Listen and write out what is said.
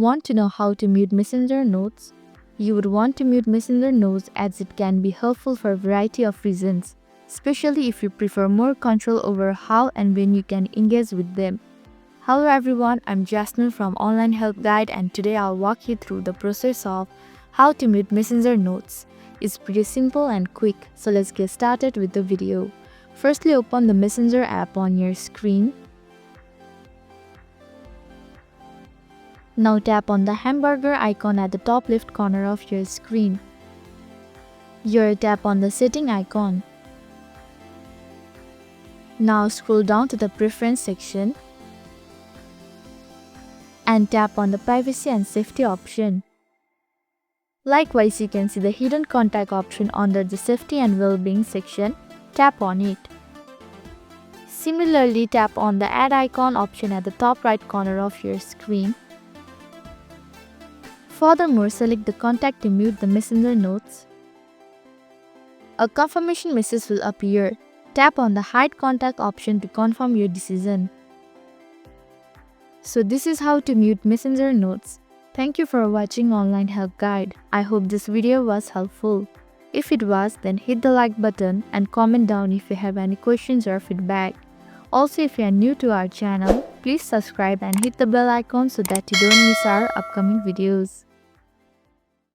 Want to know how to mute Messenger notes? You would want to mute Messenger notes as it can be helpful for a variety of reasons, especially if you prefer more control over how and when you can engage with them. Hello everyone, I'm Jasmine from Online Help Guide, and today I'll walk you through the process of how to mute Messenger notes. It's pretty simple and quick, so let's get started with the video. Firstly, open the Messenger app on your screen. Now tap on the hamburger icon at the top left corner of your screen. Here tap on the setting icon. Now scroll down to the preference section and tap on the privacy and safety option. Likewise, you can see the hidden contact option under the safety and well-being section. Tap on it. Similarly, tap on the add icon option at the top right corner of your screen. Furthermore, select the contact to mute the Messenger notes. A confirmation message will appear. Tap on the hide contact option to confirm your decision. So this is how to mute Messenger notes. Thank you for watching Online Help Guide. I hope this video was helpful. If it was, then hit the like button and comment down if you have any questions or feedback. Also, if you are new to our channel, please subscribe and hit the bell icon so that you don't miss our upcoming videos.